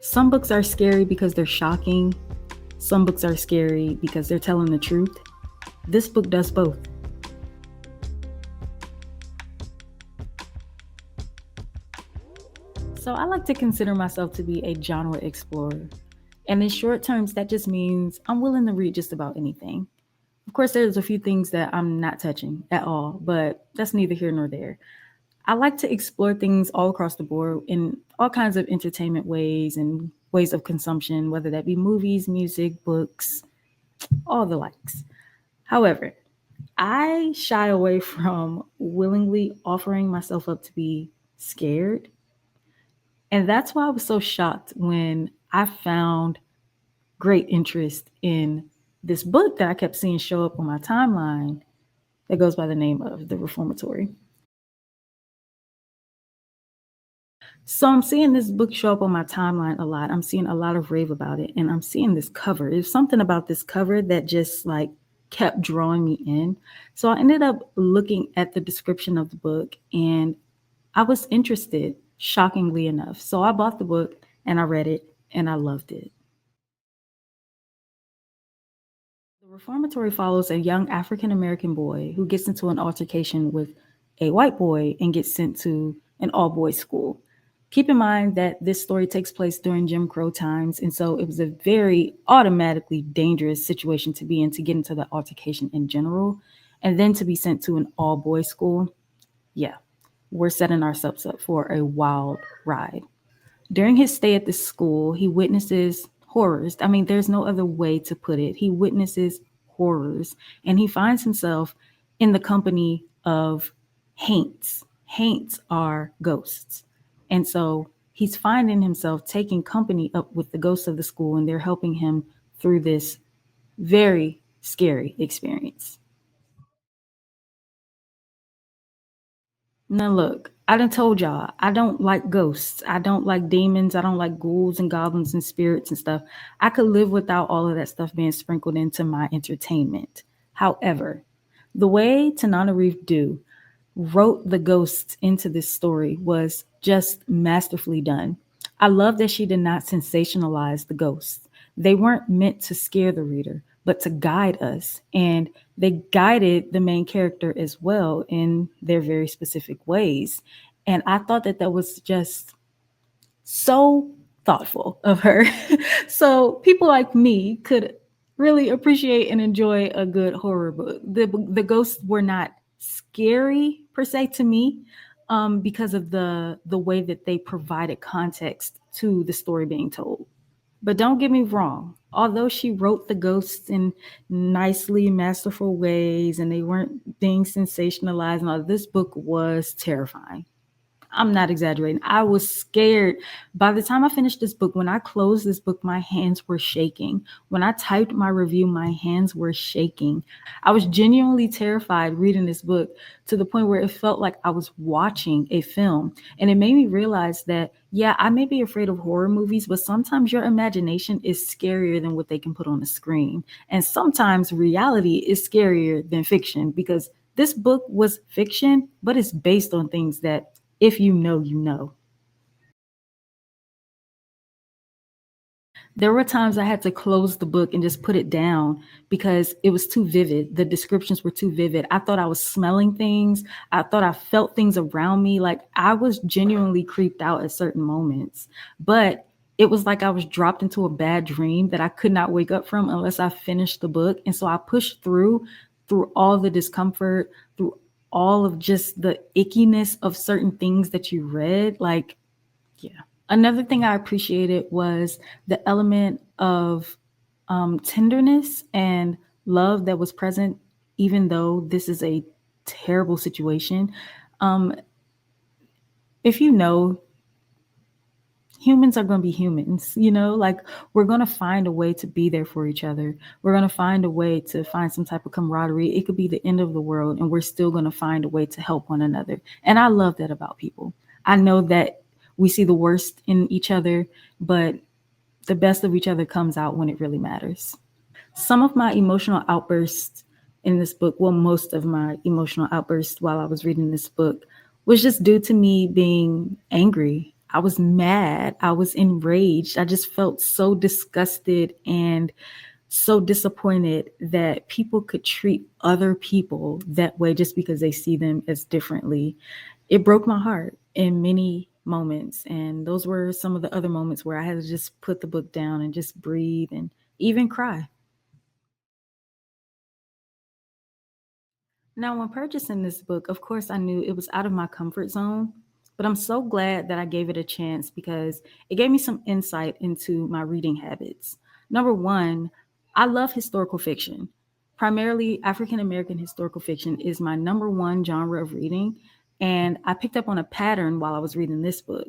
Some books are scary because they're shocking. Some books are scary because they're telling the truth. This book does both. So I like to consider myself to be a genre explorer. And in short terms, that just means I'm willing to read just about anything. Of course, there's a few things that I'm not touching at all, but that's neither here nor there. I like to explore things all across the board in all kinds of entertainment ways and ways of consumption, whether that be movies, music, books, all the likes. However, I shy away from willingly offering myself up to be scared. And that's why I was so shocked when I found great interest in this book that I kept seeing show up on my timeline that goes by the name of The Reformatory. So I'm seeing this book show up on my timeline a lot. I'm seeing a lot of rave about it, and I'm seeing this cover. There's something about this cover that just like kept drawing me in. So I ended up looking at the description of the book and I was interested, shockingly enough. So I bought the book and I read it and I loved it. The Reformatory follows a young African American boy who gets into an altercation with a white boy and gets sent to an all boys school. Keep in mind that this story takes place during Jim Crow times, and so it was a very automatically dangerous situation to be in to get into the altercation in general, and then to be sent to an all boys school. Yeah, we're setting ourselves up for a wild ride. During his stay at the school, he witnesses horrors. I mean, there's no other way to put it. He witnesses horrors and he finds himself in the company of haints. Haints are ghosts. And so he's finding himself taking company up with the ghosts of the school and they're helping him through this very scary experience. Now look, I done told y'all, I don't like ghosts. I don't like demons. I don't like ghouls and goblins and spirits and stuff. I could live without all of that stuff being sprinkled into my entertainment. However, the way Tananarive Due wrote the ghosts into this story was just masterfully done. I love that she did not sensationalize the ghosts. They weren't meant to scare the reader, but to guide us. And they guided the main character as well in their very specific ways. And I thought that that was just so thoughtful of her. So people like me could really appreciate and enjoy a good horror book. The ghosts were not scary per se to me because of the way that they provided context to the story being told. But don't get me wrong. Although she wrote the ghosts in nicely masterful ways and they weren't being sensationalized, and all, this book was terrifying. I'm not exaggerating. I was scared. By the time I finished this book, when I closed this book, my hands were shaking. When I typed my review, my hands were shaking. I was genuinely terrified reading this book to the point where it felt like I was watching a film. And it made me realize that, yeah, I may be afraid of horror movies, but sometimes your imagination is scarier than what they can put on the screen. And sometimes reality is scarier than fiction because this book was fiction, but it's based on things that if you know, you know. There were times I had to close the book and just put it down because it was too vivid. The descriptions were too vivid. I thought I was smelling things. I thought I felt things around me. Like I was genuinely creeped out at certain moments. But it was like I was dropped into a bad dream that I could not wake up from unless I finished the book. And so I pushed through all the discomfort, through all of just the ickiness of certain things that you read. Like, yeah. Another thing I appreciated was the element of tenderness and love that was present, even though this is a terrible situation. Um, if you know, humans are going to be humans, like we're going to find a way to be there for each other. We're going to find a way to find some type of camaraderie. It could be the end of the world, and we're still going to find a way to help one another. And I love that about people. I know that we see the worst in each other, but the best of each other comes out when it really matters. Some of my emotional outbursts in this book, well, most of my emotional outbursts while I was reading this book was just due to me being angry. I was mad. I was enraged. I just felt so disgusted and so disappointed that people could treat other people that way just because they see them as differently. It broke my heart in many moments. And those were some of the other moments where I had to just put the book down and just breathe and even cry. Now, when purchasing this book, of course, I knew it was out of my comfort zone, but I'm so glad that I gave it a chance because it gave me some insight into my reading habits. Number one, I love historical fiction. Primarily, African American historical fiction is my number one genre of reading. And I picked up on a pattern while I was reading this book.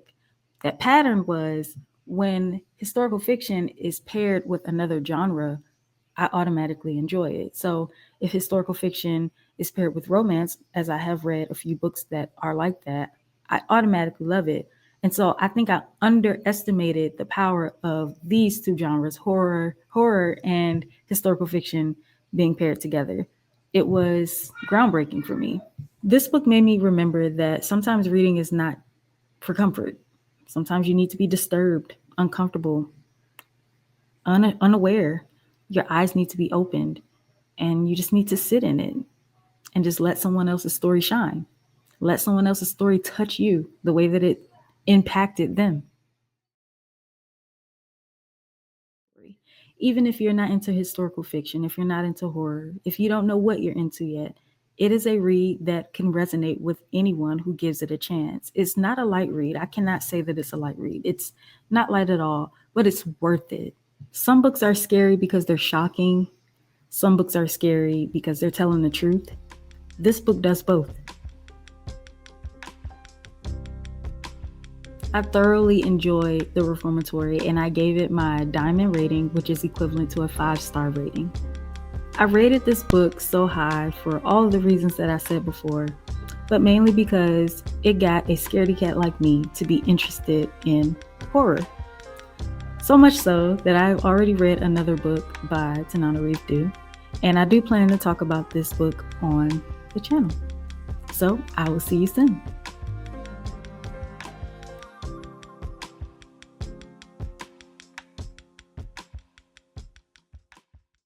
That pattern was when historical fiction is paired with another genre, I automatically enjoy it. So if historical fiction is paired with romance, as I have read a few books that are like that, I automatically love it. And so I think I underestimated the power of these two genres, horror and historical fiction being paired together. It was groundbreaking for me. This book made me remember that sometimes reading is not for comfort. Sometimes you need to be disturbed, uncomfortable, unaware. Your eyes need to be opened and you just need to sit in it and just let someone else's story shine. Let someone else's story touch you the way that it impacted them. Even if you're not into historical fiction, if you're not into horror, if you don't know what you're into yet, it is a read that can resonate with anyone who gives it a chance. It's not a light read. I cannot say that it's a light read. It's not light at all, but it's worth it. Some books are scary because they're shocking. Some books are scary because they're telling the truth. This book does both. I thoroughly enjoyed The Reformatory and I gave it my diamond rating, which is equivalent to a 5-star rating. I rated this book so high for all of the reasons that I said before, but mainly because it got a scaredy cat like me to be interested in horror. So much so that I've already read another book by Tananarive Due, and I do plan to talk about this book on the channel. So I will see you soon.